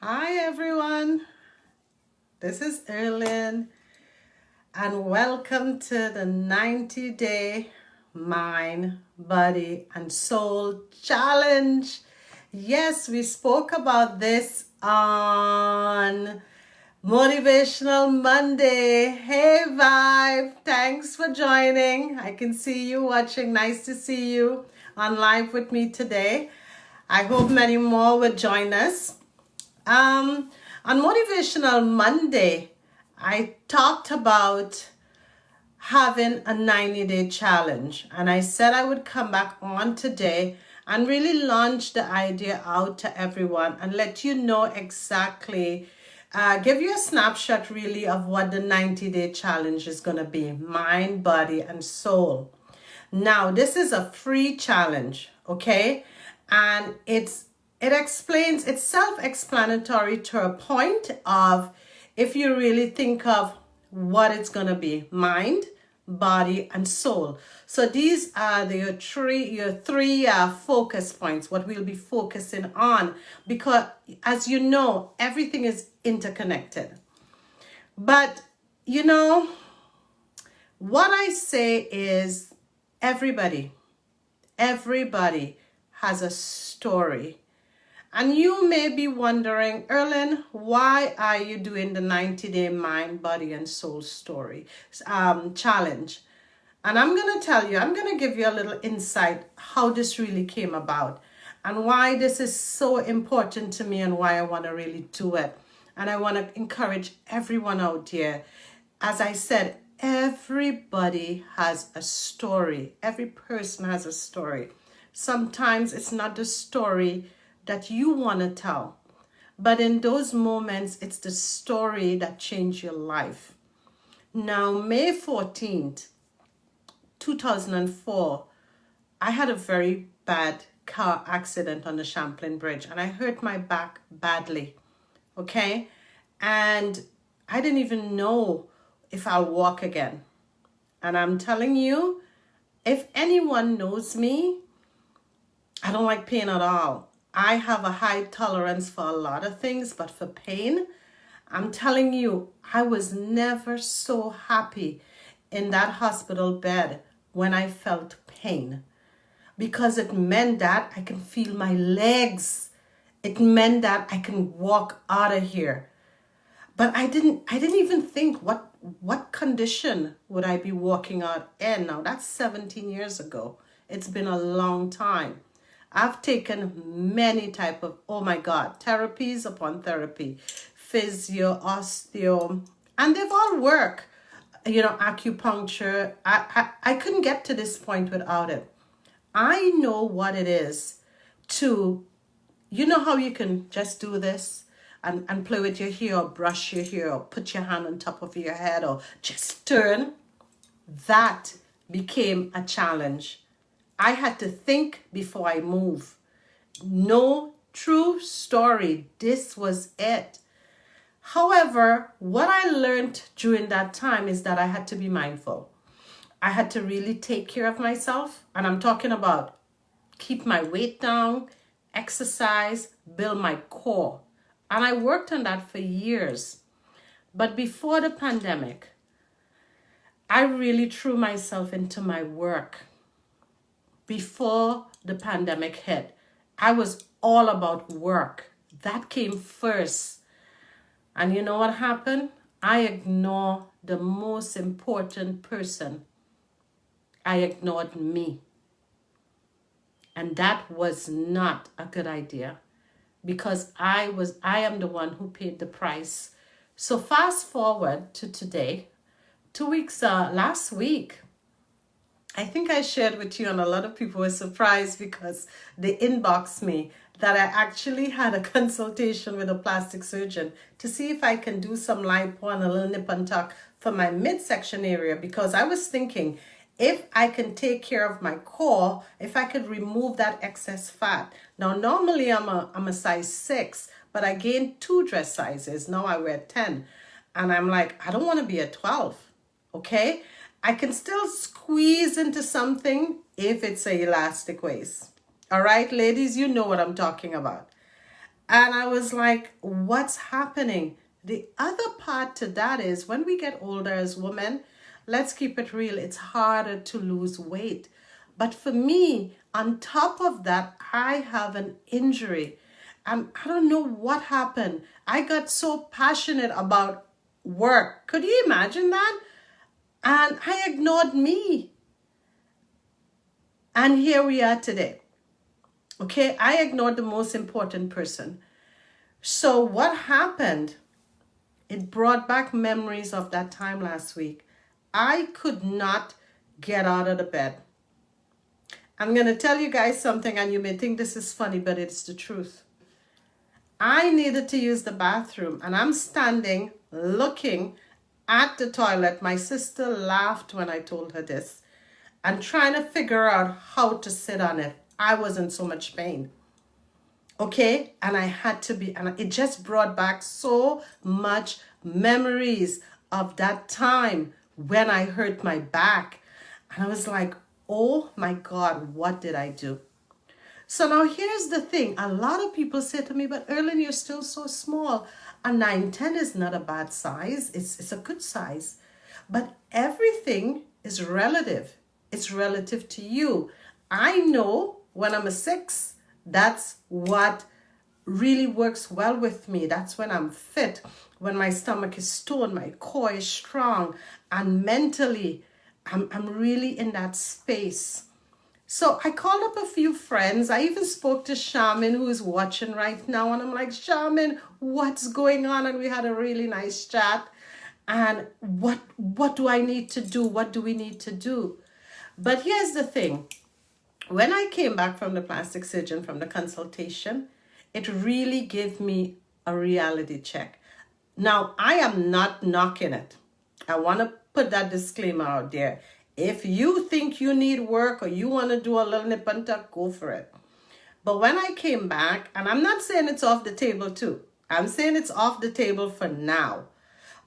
Hi everyone, this is Erlyn and welcome to the 90-day Mind, Body and Soul Challenge. Yes, we spoke about this on Motivational Monday. Hey Vibe, thanks for joining. I can see you watching. Nice to see you on live with me today. I hope many more will join us. On Motivational Monday, I talked about having a 90-day challenge, and I said I would come back on today and really launch the idea out to everyone and let you know exactly, give you a snapshot really of what the 90-day challenge is going to be: mind, body, and soul. Now, this is a free challenge, okay? And it's self-explanatory to a point of, if you really think of what it's going to be: mind, body, and soul. So these are your three focus points, what we'll be focusing on, because as you know, everything is interconnected. But what I say is, everybody has a story. And you may be wondering, Erlyn, why are you doing the 90-day mind, body, and soul story challenge? And I'm going to tell you, I'm going to give you a little insight how this really came about and why this is so important to me and why I want to really do it. And I want to encourage everyone out there. As I said, everybody has a story. Every person has a story. Sometimes it's not the story that you want to tell, but in those moments, it's the story that changed your life. Now, May 14th, 2004, I had a very bad car accident on the Champlain Bridge, and I hurt my back badly, okay? And I didn't even know if I'll walk again. And I'm telling you, if anyone knows me, I don't like pain at all. I have a high tolerance for a lot of things, but for pain, I'm telling you, I was never so happy in that hospital bed when I felt pain, because it meant that I can feel my legs. It meant that I can walk out of here. But I didn't even think what condition would I be walking out in. Now that's 17 years ago. It's been a long time. I've taken many type of, oh my God, therapies upon therapy, physio, osteo, and they've all worked. Acupuncture. I couldn't get to this point without it. I know what it is to, how you can just do this and play with your hair or brush your hair or put your hand on top of your head or just turn. That became a challenge. I had to think before I move. No, true story. This was it. However, what I learned during that time is that I had to be mindful. I had to really take care of myself. And I'm talking about keep my weight down, exercise, build my core. And I worked on that for years. But before the pandemic, I really threw myself into my work. Before the pandemic hit, I was all about work. That came first. And you know what happened? I ignored the most important person. I ignored me. And that was not a good idea, because I am the one who paid the price. So fast forward to today, 2 weeks, last week, I think I shared with you, and a lot of people were surprised because they inboxed me that I actually had a consultation with a plastic surgeon to see if I can do some lipo and a little nip and tuck for my midsection area, because I was thinking, if I can take care of my core, if I could remove that excess fat. Now, normally I'm a size 6, but I gained 2 dress sizes. Now I wear 10. And I'm like, I don't want to be a 12, okay? I can still squeeze into something if it's an elastic waist. All right, ladies, you know what I'm talking about. And I was like, what's happening? The other part to that is when we get older as women, let's keep it real, it's harder to lose weight. But for me, on top of that, I have an injury. And I don't know what happened. I got so passionate about work. Could you imagine that? And I ignored me. And here we are today. Okay, I ignored the most important person. So what happened? It brought back memories of that time last week. I could not get out of the bed. I'm going to tell you guys something, and you may think this is funny, but it's the truth. I needed to use the bathroom, and I'm standing looking at the toilet. My sister laughed when I told her this, and trying to figure out how to sit on it. I was in so much pain. Okay, and I had to be, and it just brought back so much memories of that time when I hurt my back. And I was like, oh my God, what did I do? So now here's the thing. A lot of people say to me, but Erlyn, you're still so small. A 9'10" is not a bad size. It's a good size. But everything is relative. It's relative to you. I know when I'm a 6, that's what really works well with me. That's when I'm fit, when my stomach is toned, my core is strong, and mentally, I'm really in that space. So I called up a few friends. I even spoke to Shaman, who's watching right now, and I'm like, Shaman, what's going on? And we had a really nice chat. And what do I need to do? What do we need to do? But here's the thing. When I came back from the plastic surgeon, from the consultation, it really gave me a reality check. Now, I am not knocking it. I want to put that disclaimer out there. If you think you need work or you want to do a little nip and tuck, go for it. But when I came back, and I'm not saying it's off the table too. I'm saying it's off the table for now.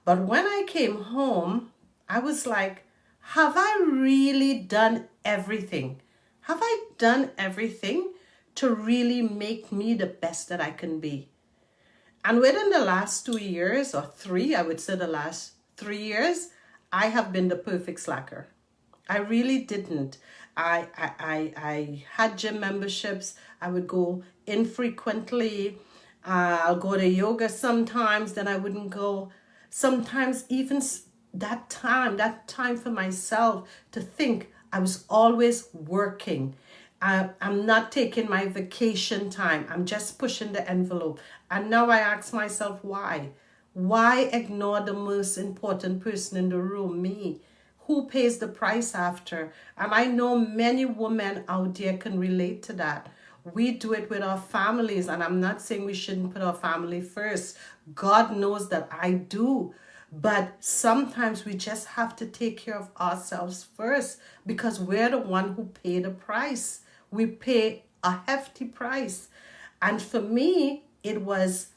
But when I came home, I was like, have I really done everything? Have I done everything to really make me the best that I can be? And within the last 2 years, or 3, I would say the last 3 years, I have been the perfect slacker. I really didn't. I had gym memberships. I would go infrequently. I'll go to yoga sometimes, then I wouldn't go. Sometimes even that time for myself to think, I was always working. I'm not taking my vacation time. I'm just pushing the envelope. And now I ask myself, why? Why ignore the most important person in the room, me? Who pays the price after? And I know many women out there can relate to that. We do it with our families, and I'm not saying we shouldn't put our family first. God knows that I do. But sometimes we just have to take care of ourselves first, because we're the one who pay the price. We pay a hefty price. And for me, it was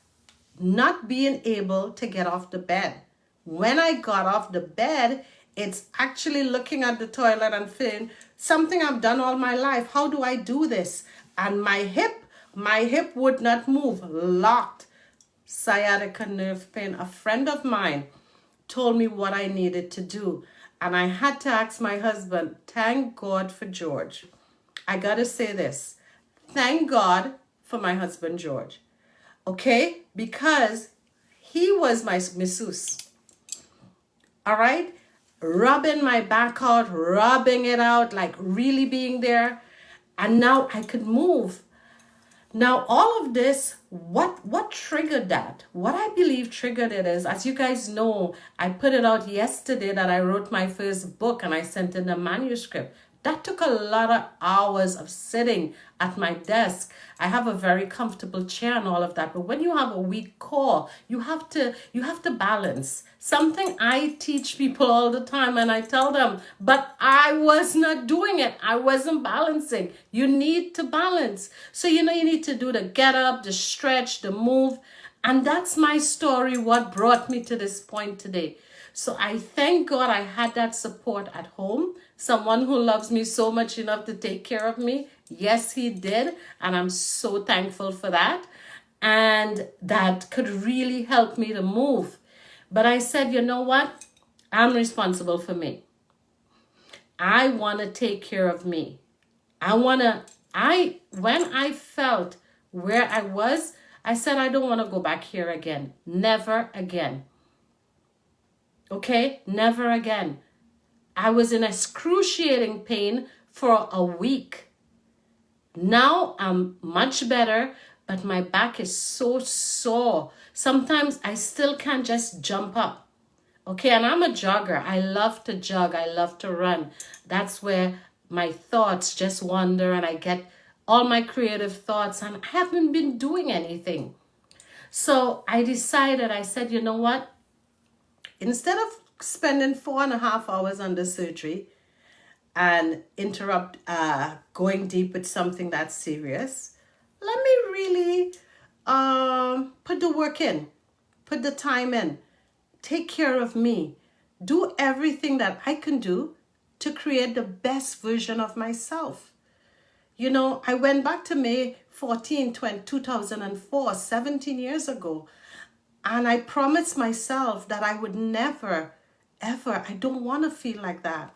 not being able to get off the bed. When I got off the bed, it's actually looking at the toilet and feeling something I've done all my life. How do I do this? And my hip would not move, locked. Sciatica nerve pain. A friend of mine told me what I needed to do. And I had to ask my husband, thank God for George. I got to say this. Thank God for my husband, George. Okay? Because he was my masseuse. All right? Rubbing my back out, rubbing it out, like really being there. And now I could move. Now, all of this, what triggered that? What I believe triggered it is, as you guys know, I put it out yesterday that I wrote my first book and I sent in a manuscript. That took a lot of hours of sitting at my desk. I have a very comfortable chair and all of that. But when you have a weak core, you have to balance. Something I teach people all the time, and I tell them, but I was not doing it. I wasn't balancing. You need to balance. So, you need to do the get up, the stretch, the move. And that's my story, what brought me to this point today. So I thank God I had that support at home. Someone who loves me so much enough to take care of me. Yes, he did. And I'm so thankful for that. and that could really help me to move. But I said, you know what? I'm responsible for me. I want to take care of me. When I felt where I was, I said, I don't want to go back here again. Never again. Okay? Never again. I was in excruciating pain for a week. Now I'm much better, but my back is so sore. Sometimes I still can't just jump up. Okay, and I'm a jogger. I love to jog. I love to run. That's where my thoughts just wander and I get all my creative thoughts, and I haven't been doing anything. So I decided, I said, you know what? Instead of spending 4.5 hours on the surgery and going deep with something that's serious, let me really put the work in, put the time in, take care of me, do everything that I can do to create the best version of myself. You know, I went back to May 14, 2004, 17 years ago, and I promised myself that I would never, ever, I don't want to feel like that.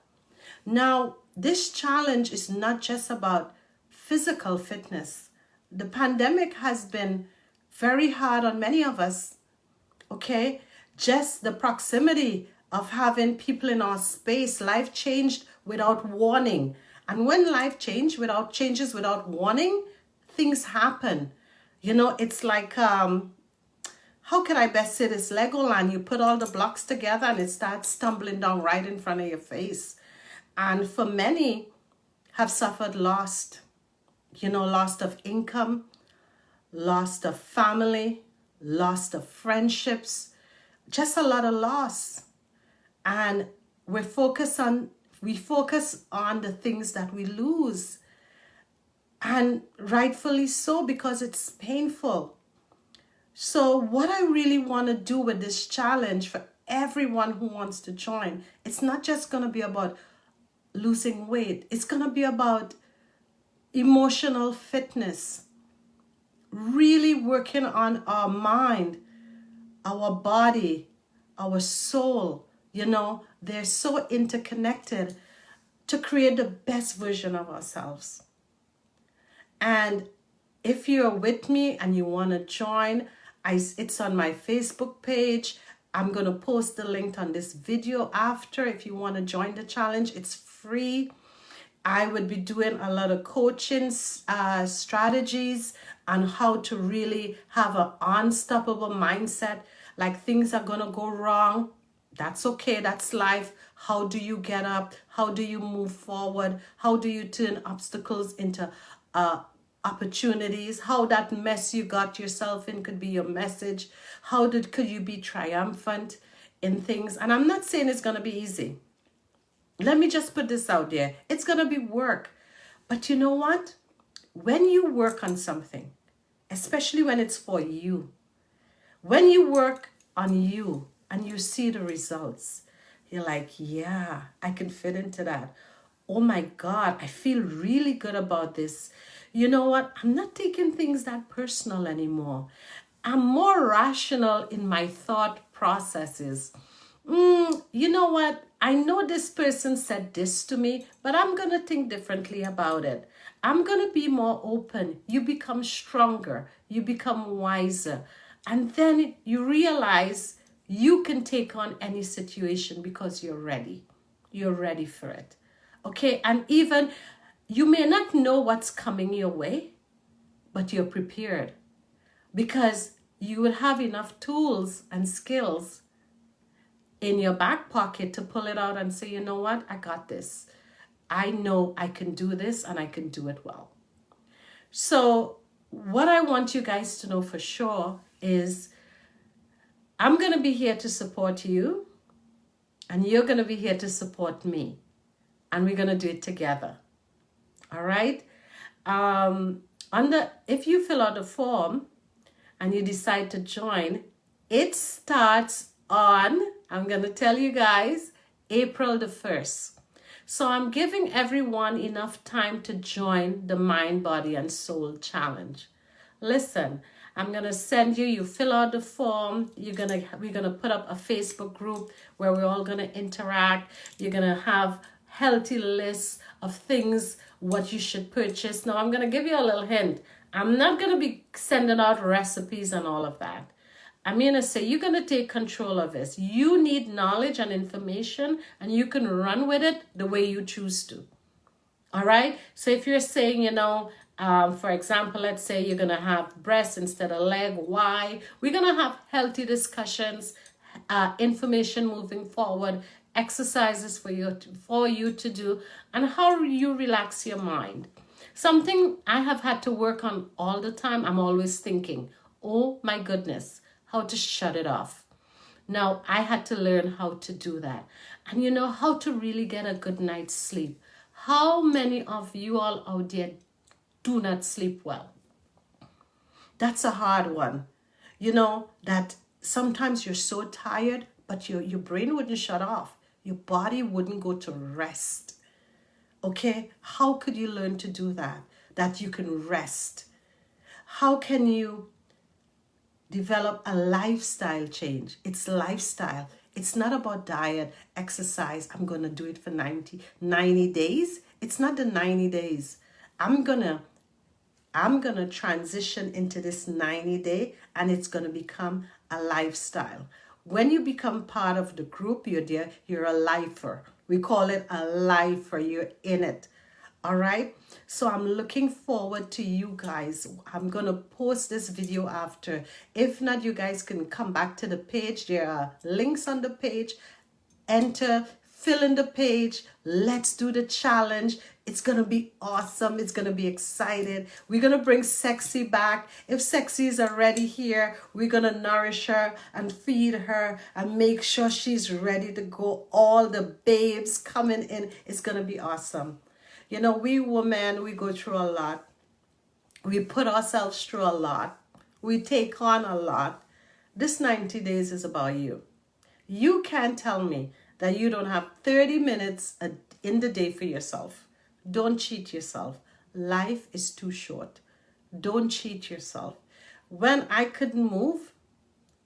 Now, this challenge is not just about physical fitness. The pandemic has been very hard on many of us, okay? Just the proximity of having people in our space, life changed without warning. And when life changes without warning, things happen. You know, it's like, how can I best say this? Legoland, you put all the blocks together and it starts tumbling down right in front of your face. And for many have suffered loss, loss of income, loss of family, loss of friendships, just a lot of loss. And we focus on the things that we lose. And rightfully so, because it's painful. So what I really want to do with this challenge for everyone who wants to join, it's not just going to be about losing weight. It's going to be about emotional fitness, really working on our mind, our body, our soul. You know, they're so interconnected to create the best version of ourselves. And if you're with me and you want to join, it's on my Facebook page. I'm going to post the link on this video after. If you want to join the challenge, it's free. I would be doing a lot of coaching strategies on how to really have an unstoppable mindset. Like, things are going to go wrong. That's okay. That's life. How do you get up? How do you move forward? How do you turn obstacles into opportunities? How that mess you got yourself in could be your message. Could you be triumphant in things? And I'm not saying it's going to be easy. Let me just put this out there. It's going to be work. But you know what? When you work on something, especially when it's for you, when you work on you and you see the results, you're like, yeah, I can fit into that. Oh my God, I feel really good about this. You know what? I'm not taking things that personal anymore. I'm more rational in my thought processes. You know what? I know this person said this to me, but I'm going to think differently about it. I'm going to be more open. You become stronger. You become wiser. And then you realize you can take on any situation because you're ready. You're ready for it. Okay? And even you may not know what's coming your way, but you're prepared because you will have enough tools and skills in your back pocket to pull it out and say, you know what, I got this. I know I can do this and I can do it well. So what I want you guys to know for sure is I'm going to be here to support you and you're going to be here to support me. And we're going to do it together. All right? If you fill out a form and you decide to join, it starts on, I'm going to tell you guys, April the 1st. So I'm giving everyone enough time to join the Mind, Body, and Soul Challenge. Listen, I'm gonna send you. You fill out the form. We're gonna put up a Facebook group where we're all gonna interact. You're gonna have healthy lists of things what you should purchase. Now I'm gonna give you a little hint. I'm not gonna be sending out recipes and all of that. I'm gonna say you're gonna take control of this. You need knowledge and information, and you can run with it the way you choose to. All right. So if you're saying, for example, let's say you're going to have breast instead of leg, why? We're going to have healthy discussions, information moving forward, exercises for you to do, and how you relax your mind. Something I have had to work on all the time. I'm always thinking, oh my goodness, how to shut it off. Now, I had to learn how to do that. And how to really get a good night's sleep. How many of you all out there do not sleep well? That's a hard one. That sometimes you're so tired, but your brain wouldn't shut off. Your body wouldn't go to rest. Okay? How could you learn to do that? That you can rest. How can you develop a lifestyle change? It's lifestyle. It's not about diet, exercise. I'm going to do it for 90 days. It's not the 90 days. I'm going to transition into this 90-day, and it's going to become a lifestyle. When you become part of the group, you're a lifer. We call it a lifer. You're in it. All right. So I'm looking forward to you guys. I'm going to post this video after. If not, you guys can come back to the page. There are links on the page. Enter, fill in the page. Let's do the challenge. It's going to be awesome. It's going to be excited. We're going to bring Sexy back. If Sexy is already here, we're going to nourish her and feed her and make sure she's ready to go. All the babes coming in. It's going to be awesome. We women, we go through a lot. We put ourselves through a lot. We take on a lot. This 90 days is about you. You can't tell me that you don't have 30 minutes in the day for yourself. Don't cheat yourself. Life is too short. Don't cheat yourself. When I couldn't move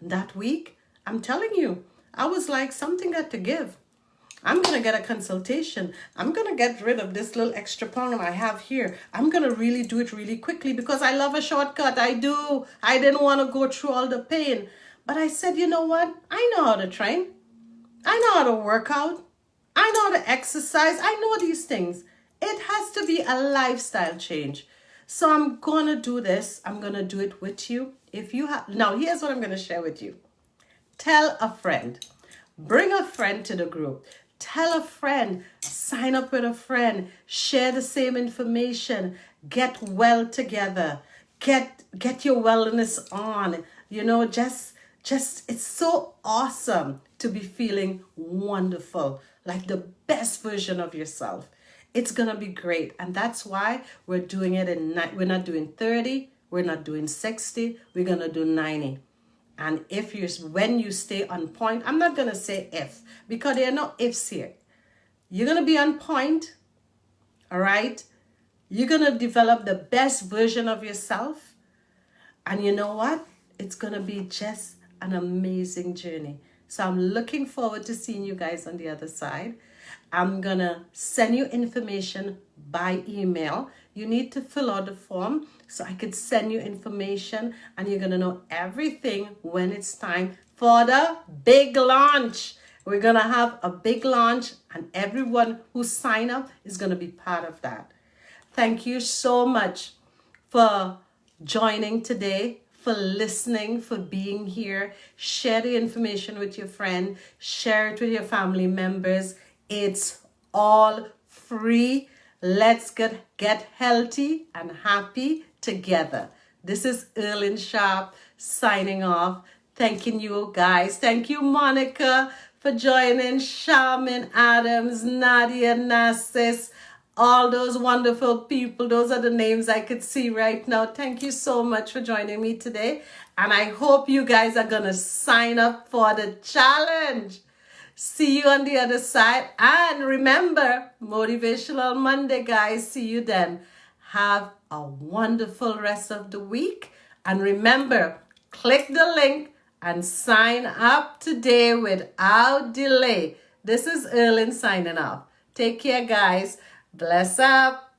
that week, I'm telling you, I was like, something got to give. I'm going to get a consultation. I'm going to get rid of this little extra pound I have here. I'm going to really do it really quickly because I love a shortcut. I do. I didn't want to go through all the pain. But I said, you know what? I know how to train. I know how to work out. I know how to exercise. I know these things. It has to be a lifestyle change. So I'm going to do this. I'm going to do it with you. Now, here's what I'm going to share with you. Tell a friend. Bring a friend to the group. Tell a friend, sign up with a friend, share the same information, get well together, get your wellness on. Just it's so awesome to be feeling wonderful, like the best version of yourself. It's going to be great. And that's why we're doing it we're not doing 30, we're not doing 60, we're going to do 90. And when you stay on point, I'm not going to say if, because there are no ifs here. You're going to be on point, all right? You're going to develop the best version of yourself. And you know what? It's going to be just an amazing journey. So I'm looking forward to seeing you guys on the other side. I'm going to send you information by email. You need to fill out the form so I could send you information, and you're going to know everything when it's time for the big launch. We're going to have a big launch, and everyone who sign up is going to be part of that. Thank you so much for joining today, for listening, for being here. Share the information with your friend. Share it with your family members. It's all free. Let's get healthy and happy together. This is Erlyn Sharp signing off. Thanking you guys. Thank you, Monica, for joining. Charmin Adams, Nadia Nassis, all those wonderful people. Those are the names I could see right now. Thank you so much for joining me today. And I hope you guys are going to sign up for the challenge. See you on the other side. And remember, Motivational Monday, guys. See you then. Have a wonderful rest of the week. And remember, click the link and sign up today without delay. This is Erlyn signing off. Take care, guys. Bless up.